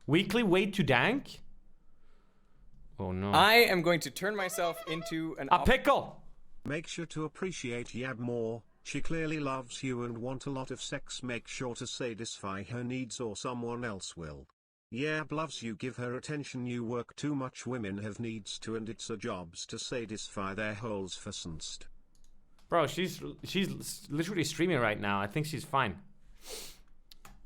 Weekly weight to dank? Oh no. I am going to turn myself into a pickle! Make sure to appreciate Yab more. She clearly loves you and want a lot of sex. Make sure to satisfy her needs or someone else will. Yab loves you. Give her attention. You work too much. Women have needs too, and it's a jobs to satisfy their holes for sonst. Bro, she's literally streaming right now. I think she's fine.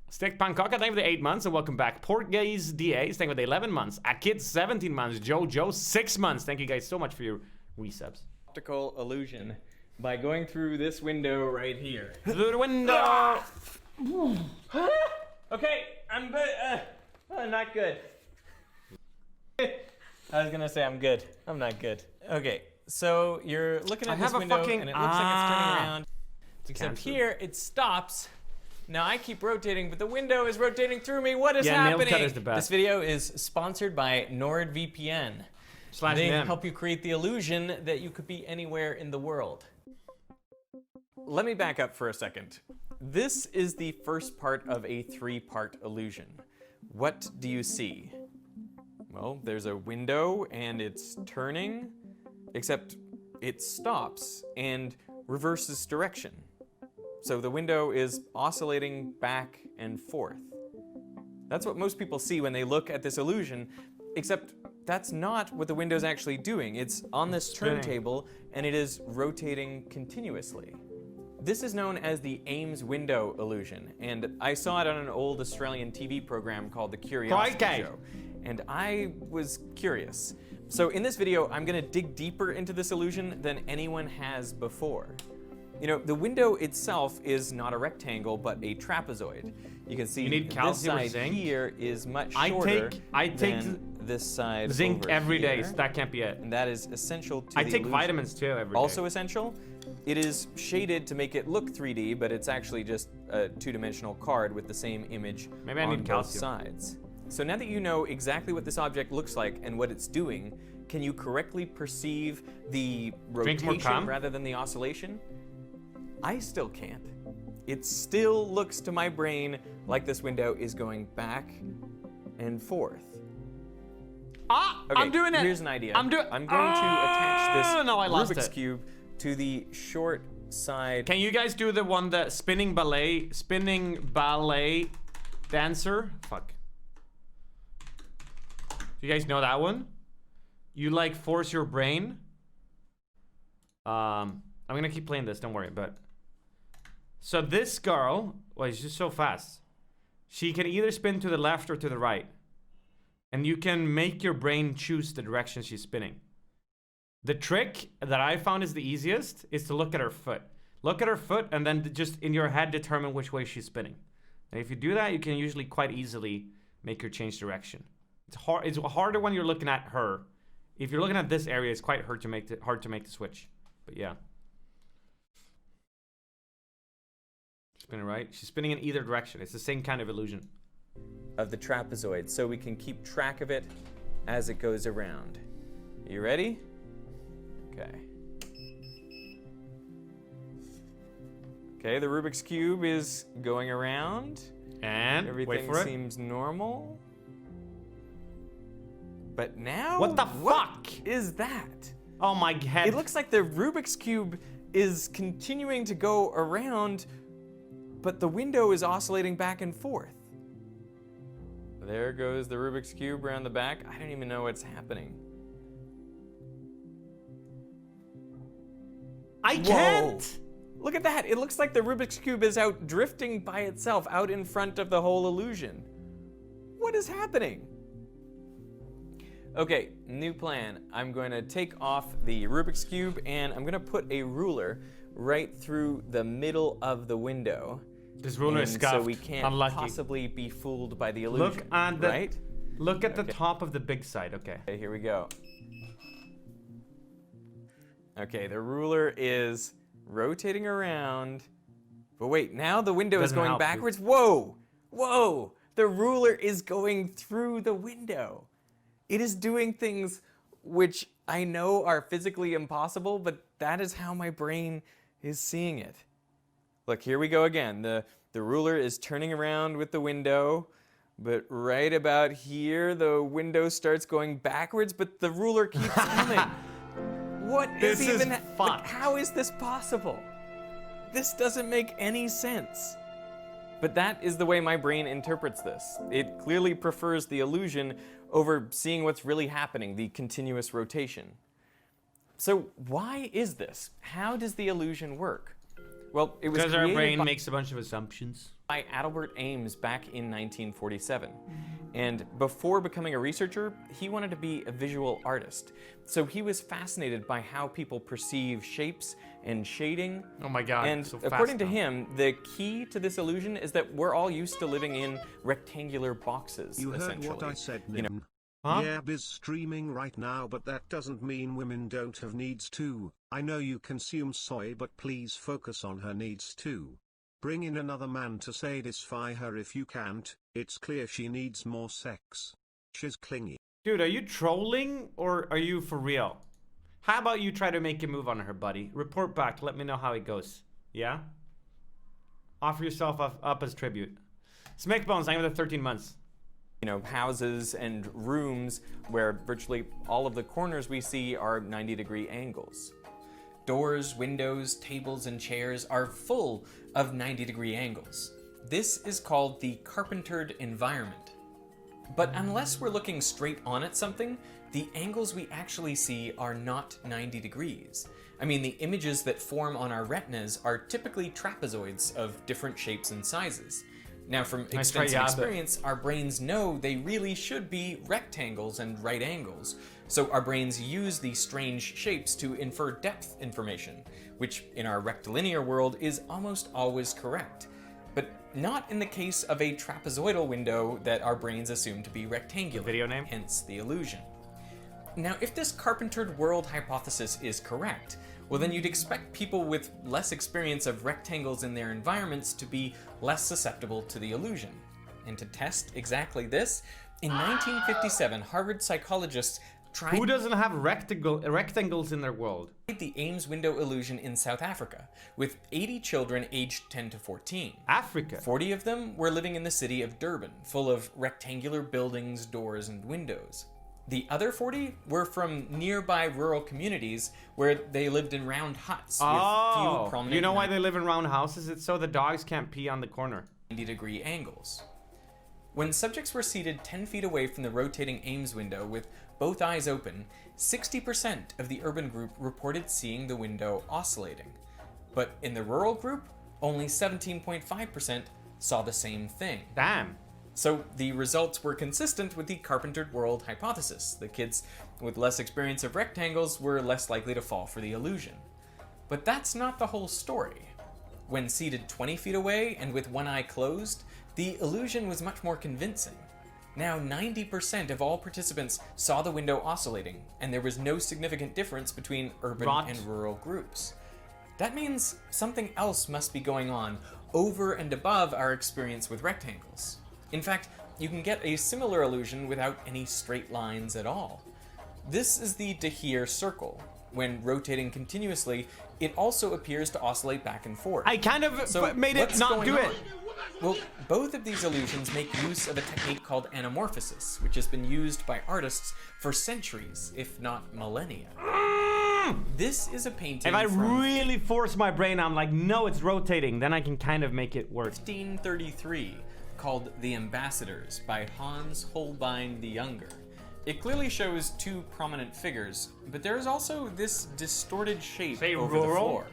Stick Pankaka, thank you for the 8 months and welcome back. Portgaze DA, thank you for the 11 months. Akid, 17 months. Jojo, 6 months. Thank you guys so much for your resubs. Optical illusion by going through this window right here. Through the window! Okay, I'm good. Not good. I was gonna say I'm good. I'm not good. Okay, so you're looking at this window and it looks like it's turning around. Except here, it stops. Now I keep rotating, but the window is rotating through me. What is happening? Nail cutter's the best. This video is sponsored by NordVPN. They help you create the illusion that you could be anywhere in the world. Let me back up for a second. This is the first part of a 3-part illusion. What do you see? Well, there's a window and it's turning, except it stops and reverses direction. So the window is oscillating back and forth. That's what most people see when they look at this illusion, except that's not what the window's actually doing. It's on this turntable and it is rotating continuously. This is known as the Ames window illusion, and I saw it on an old Australian TV program called The Curiosity Show, and I was curious. So in this video, I'm gonna dig deeper into this illusion than anyone has before. You know, the window itself is not a rectangle, but a trapezoid. You can see this side here is much shorter than this side zinc over every day, here. so that can't be it. And that is essential to the I take illusion. vitamins too every day. Also essential, it is shaded to make it look 3D, but it's actually just a 2-dimensional card with the same image on both sides. So now that you know exactly what this object looks like and what it's doing, can you correctly perceive the rotation rather than the oscillation? I still can't. It still looks to my brain like this window is going back and forth. Okay, I'm doing it. Here's an idea. I'm going to attach this Rubik's it. Cube to the short side. Can you guys do the one, the spinning ballet dancer? Fuck. Do you guys know that one? You like force your brain. I'm gonna keep playing this, don't worry, but. So this girl, well, she's just so fast. She can either spin to the left or to the right. And you can make your brain choose the direction she's spinning. The trick that I found is the easiest is to look at her foot. Look at her foot and then just in your head determine which way she's spinning. And if you do that, you can usually quite easily make her change direction. It's harder when you're looking at her. If you're looking at this area, it's quite hard to make the switch. But yeah. Spinning right. She's spinning in either direction. It's the same kind of illusion. Of the trapezoid, so we can keep track of it as it goes around. You ready? Okay. Okay, the Rubik's Cube is going around. And everything seems normal. But now, what the fuck is that? Oh my head. It looks like the Rubik's Cube is continuing to go around, but the window is oscillating back and forth. There goes the Rubik's Cube around the back. I don't even know what's happening. I can't! Look at that. It looks like the Rubik's Cube is out drifting by itself out in front of the whole illusion. What is happening? Okay, new plan. I'm going to take off the Rubik's Cube and I'm going to put a ruler right through the middle of the window. This ruler is scuffed. So we can't possibly be fooled by the illusion. Look at the top of the big side. Okay, here we go. Okay, the ruler is rotating around. But wait, now the window is going backwards. Whoa! Whoa! The ruler is going through the window. It is doing things which I know are physically impossible, but that is how my brain is seeing it. Look, here we go again. The ruler is turning around with the window. But right about here, the window starts going backwards, but the ruler keeps coming. What is This even... is like, fucked. how is this possible? This doesn't make any sense. But that is the way my brain interprets this. It clearly prefers the illusion over seeing what's really happening, the continuous rotation. So why is this? How does the illusion work? Well, it was Because our created brain makes a bunch of assumptions. by Adelbert Ames back in 1947. And before becoming a researcher, he wanted to be a visual artist. So he was fascinated by how people perceive shapes and shading. Oh my god, And so fast according to now. him, the key to this illusion is that we're all used to living in rectangular boxes, You heard essentially. what I said, You know, NymN. Huh? Yeah, Biz streaming right now, but that doesn't mean women don't have needs too. I know you consume soy, but please focus on her needs too. Bring in another man to satisfy her if you can't. It's clear she needs more sex. She's clingy. Dude, are you trolling or are you for real? How about you try to make a move on her, buddy? Report back. Let me know how it goes. Yeah? Offer yourself up as tribute. Smack Bones, I'm with 13 months. you know, houses and rooms where virtually all of the corners we see are 90-degree angles. Doors, windows, tables, and chairs are full of 90-degree angles. This is called the carpentered environment. But unless we're looking straight on at something, the angles we actually see are not 90 degrees. I mean, the images that form on our retinas are typically trapezoids of different shapes and sizes. Now, from extensive experience, our brains know they really should be rectangles and right angles. So our brains use these strange shapes to infer depth information, which in our rectilinear world is almost always correct. But not in the case of a trapezoidal window that our brains assume to be rectangular. Video name? Hence the illusion. Now, if this carpentered world hypothesis is correct, well then you'd expect people with less experience of rectangles in their environments to be less susceptible to the illusion. And to test exactly this, in 1957, Harvard psychologists tried... Who doesn't have rectangles in their world? ...the Ames window illusion in South Africa, with 80 children aged 10 to 14. Africa? 40 of them were living in the city of Durban, full of rectangular buildings, doors, and windows. The other 40 were from nearby rural communities where they lived in round huts with few prominent... You know why they live in round houses? It's so the dogs can't pee on the corner. 90-degree angles. When subjects were seated 10 feet away from the rotating Ames window with both eyes open, 60% of the urban group reported seeing the window oscillating. But in the rural group, only 17.5% saw the same thing. Damn. So the results were consistent with the carpentered world hypothesis. The kids with less experience of rectangles were less likely to fall for the illusion. But that's not the whole story. When seated 20 feet away and with one eye closed, the illusion was much more convincing. Now 90% of all participants saw the window oscillating, and there was no significant difference between urban and rural groups. That means something else must be going on over and above our experience with rectangles. In fact, you can get a similar illusion without any straight lines at all. This is the De Heer circle. When rotating continuously, it also appears to oscillate back and forth. I kind of made it not do it. Well, both of these illusions make use of a technique called anamorphosis, which has been used by artists for centuries, if not millennia. This is a painting If I from really force my brain, I'm like, no, it's rotating, then I can kind of make it work. 1533, called The Ambassadors by Hans Holbein the Younger. It clearly shows two prominent figures, but there is also this distorted shape over the floor.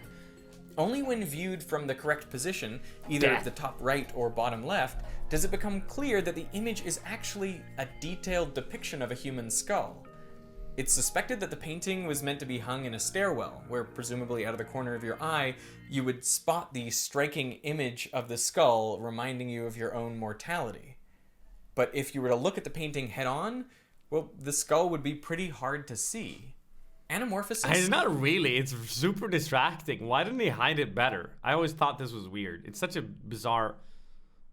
Only when viewed from the correct position, either at the top right or bottom left, does it become clear that the image is actually a detailed depiction of a human skull. It's suspected that the painting was meant to be hung in a stairwell, where presumably out of the corner of your eye, you would spot the striking image of the skull reminding you of your own mortality. But if you were to look at the painting head on, well, the skull would be pretty hard to see. Anamorphosis... It's not really, it's super distracting. Why didn't they hide it better? I always thought this was weird. It's such a bizarre,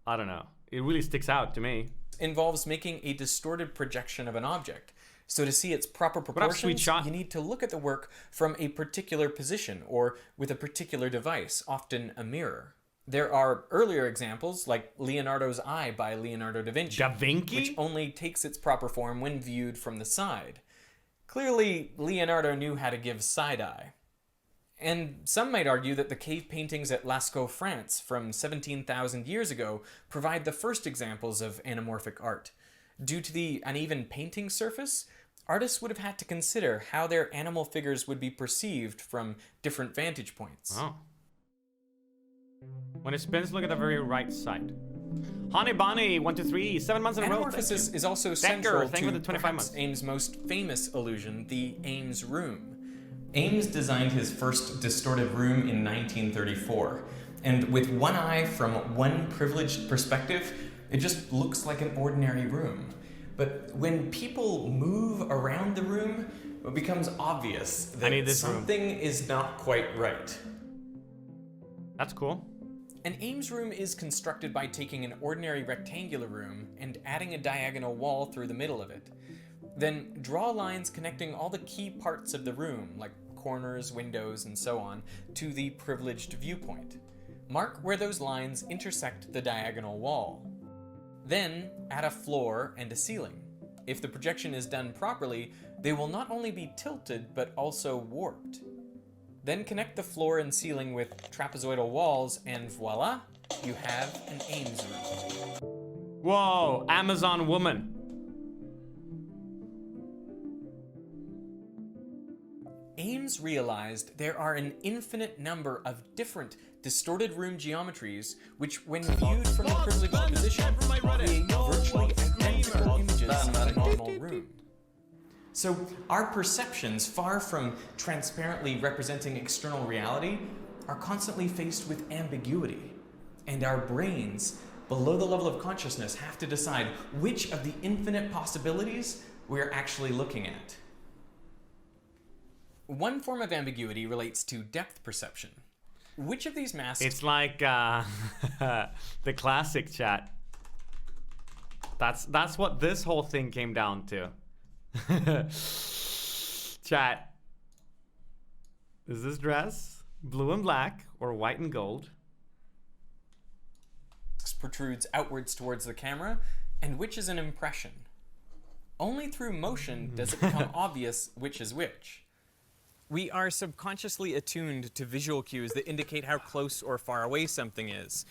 I don't know. It really sticks out to me. Involves making a distorted projection of an object. So to see its proper proportions, you need to look at the work from a particular position or with a particular device, often a mirror. There are earlier examples, like Leonardo's eye by Leonardo da Vinci. Da Vinci? Which only takes its proper form when viewed from the side. Clearly, Leonardo knew how to give side-eye. And some might argue that the cave paintings at Lascaux, France, from 17,000 years ago, provide the first examples of anamorphic art. Due to the uneven painting surface, artists would have had to consider how their animal figures would be perceived from different vantage points. Oh. When it spins, look at the very right side. Honey Bonnie, 1, 2, 3, 7 months in a row. Anamorphosis is also central to perhaps Ames' most famous illusion, the Ames room. Ames designed his first distorted room in 1934, and with one eye from one privileged perspective, it just looks like an ordinary room. But when people move around the room, it becomes obvious that something is not quite right. That's cool. An Ames room is constructed by taking an ordinary rectangular room and adding a diagonal wall through the middle of it. Then draw lines connecting all the key parts of the room, like corners, windows, and so on, to the privileged viewpoint. Mark where those lines intersect the diagonal wall. Then add a floor and a ceiling. If the projection is done properly, they will not only be tilted, but also warped. Then connect the floor and ceiling with trapezoidal walls, and voila, you have an Ames room. Whoa, Amazon woman. Ames realized there are an infinite number of different distorted room geometries which, when viewed from a privileged position, create virtually identical images of a normal room. So our perceptions, far from transparently representing external reality, are constantly faced with ambiguity. And our brains, below the level of consciousness, have to decide which of the infinite possibilities we're actually looking at. One form of ambiguity relates to depth perception. Which of these masks... It's like the classic chat. That's what this whole thing came down to. Chat. Is this dress blue and black or white and gold? Protrudes outwards towards the camera, and which is an impression. Only through motion does it become obvious which is which. We are subconsciously attuned to visual cues that indicate how close or far away something is.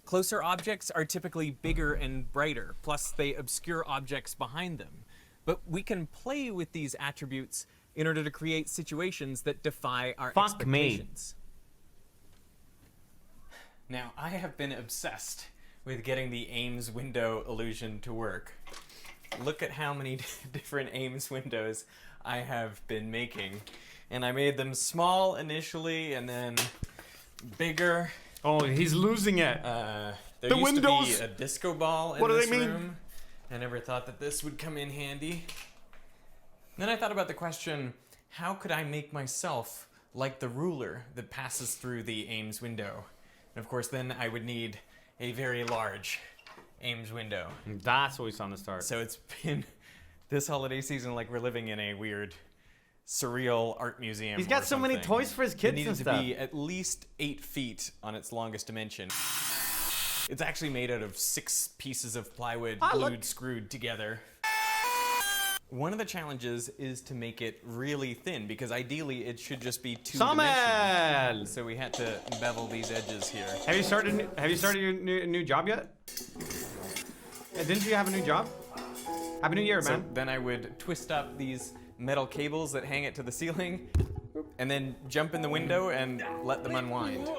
Closer objects are typically bigger and brighter, plus they obscure objects behind them. But we can play with these attributes in order to create situations that defy our expectations. Now, I have been obsessed with getting the Ames window illusion to work. Look at how many different Ames windows I have been making. And I made them small initially, and then bigger. Oh, he's losing it. There used to be a disco ball in this room. I never thought that this would come in handy. Then I thought about the question, how could I make myself like the ruler that passes through the Ames window? And of course, then I would need a very large Ames window. That's what we saw in the start. So it's been this holiday season like we're living in a weird, surreal art museum. He's got so many toys for his kids and stuff. It needed to be at least 8 feet on its longest dimension. It's actually made out of 6 pieces of plywood screwed together. One of the challenges is to make it really thin, because ideally it should just be 2-dimensional. So we had to bevel these edges here. Have you started your new job yet? Didn't you have a new job? Happy New Year, man. Then I would twist up these metal cables that hang it to the ceiling, and then jump in the window and let them unwind.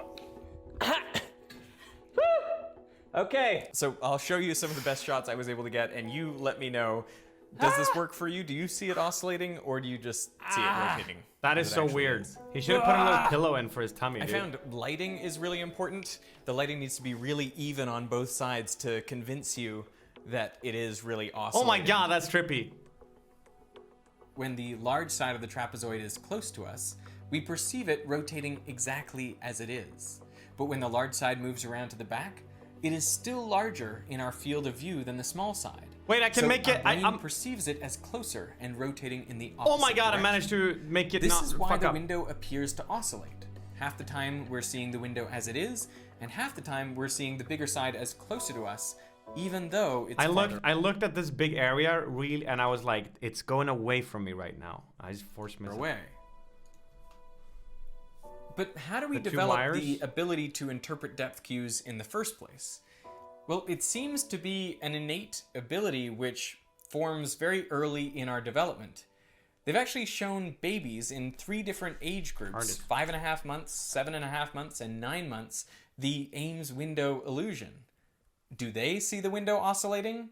Okay, so I'll show you some of the best shots I was able to get, and you let me know, does this work for you? Do you see it oscillating, or do you just see it rotating? That is so weird. He should have put a little pillow in for his tummy, I found lighting is really important. The lighting needs to be really even on both sides to convince you that it is really oscillating. Oh my god, that's trippy. When the large side of the trapezoid is close to us, we perceive it rotating exactly as it is. But when the large side moves around to the back, it is still larger in our field of view than the small side. Wait, I can make it. Our brain perceives it as closer and rotating in the opposite Oh my god, direction. I managed to make it This not is why fuck the up. window appears to oscillate. Half the time we're seeing the window as it is, and half the time we're seeing the bigger side as closer to us, even though it's I looked at this big area really, and I was like, it's going away from me right now. I just forced myself away. But how do we develop the ability to interpret depth cues in the first place? Well, it seems to be an innate ability which forms very early in our development. They've actually shown babies in 3 different age groups, 5.5 months, 7.5 months, and 9 months, the Ames window illusion. Do they see the window oscillating?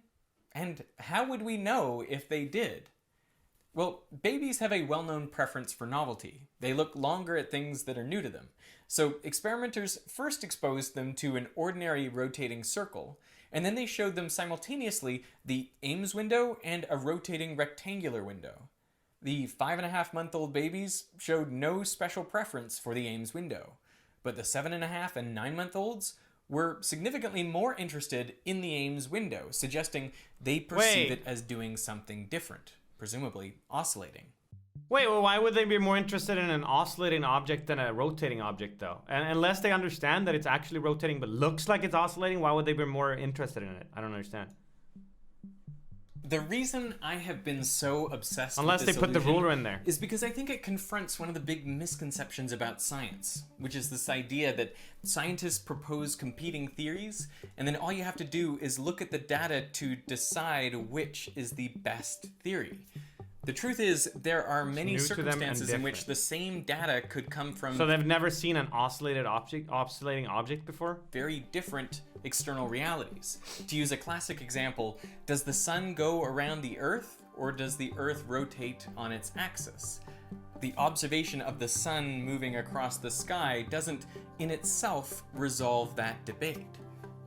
And how would we know if they did? Well, babies have a well-known preference for novelty. They look longer at things that are new to them. So experimenters first exposed them to an ordinary rotating circle, and then they showed them simultaneously the Ames window and a rotating rectangular window. The 5.5-month-old babies showed no special preference for the Ames window, but the 7.5 and 9-month-olds were significantly more interested in the Ames window, suggesting they perceive it as doing something different, presumably oscillating. Wait, well, why would they be more interested in an oscillating object than a rotating object, though? And unless they understand that it's actually rotating but looks like it's oscillating, why would they be more interested in it? I don't understand. The reason I have been so obsessed with this they put the ruler in there is because I think it confronts one of the big misconceptions about science, which is this idea that scientists propose competing theories, and then all you have to do is look at the data to decide which is the best theory. The truth is, there are many circumstances in which the same data could come from... So they've never seen an oscillating object before? Very different external realities. To use a classic example, does the sun go around the Earth, or does the Earth rotate on its axis? The observation of the sun moving across the sky doesn't, in itself, resolve that debate.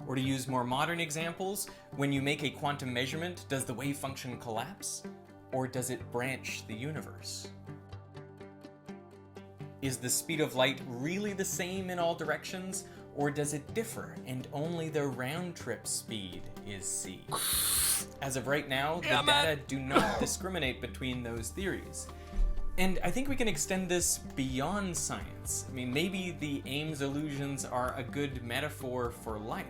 Or to use more modern examples, when you make a quantum measurement, does the wave function collapse? Or does it branch the universe? Is the speed of light really the same in all directions, or does it differ and only the round-trip speed is c? As of right now, the data do not discriminate between those theories. And I think we can extend this beyond science. I mean, maybe the Ames illusions are a good metaphor for life.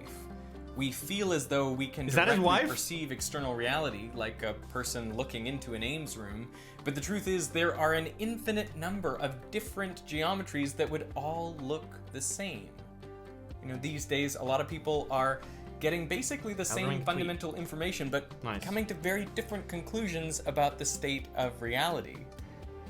We feel as though we can directly perceive external reality, like a person looking into an Ames room, but the truth is there are an infinite number of different geometries that would all look the same. You know, these days a lot of people are getting basically the same fundamental information, but coming to very different conclusions about the state of reality.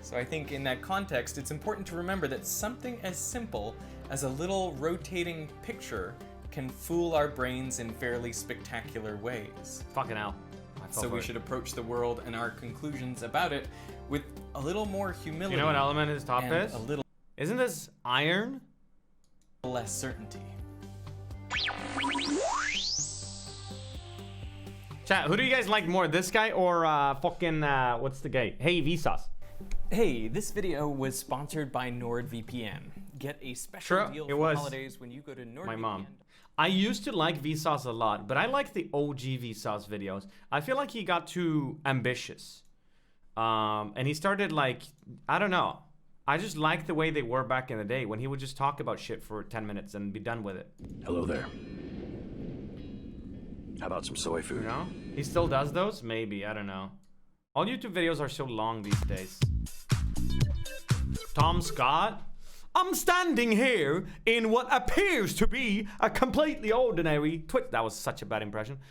So I think in that context, it's important to remember that something as simple as a little rotating picture can fool our brains in fairly spectacular ways. Fucking hell. So we should approach the world and our conclusions about it with a little more humility. You know what element his top is? A little Isn't this iron? less certainty. Chat, who do you guys like more, this guy or fucking what's the guy? Hey, Vsauce. Hey, this video was sponsored by NordVPN. Get a special deal for holidays when you go to NordVPN. My mom. I used to like Vsauce a lot, but I like the OG Vsauce videos. I feel like he got too ambitious. And he started like, I don't know. I just like the way they were back in the day when he would just talk about shit for 10 minutes and be done with it. Hello there. How about some soy food? You know? He still does those? Maybe, I don't know. All YouTube videos are so long these days. Tom Scott? I'm standing here in what appears to be a completely ordinary That was such a bad impression.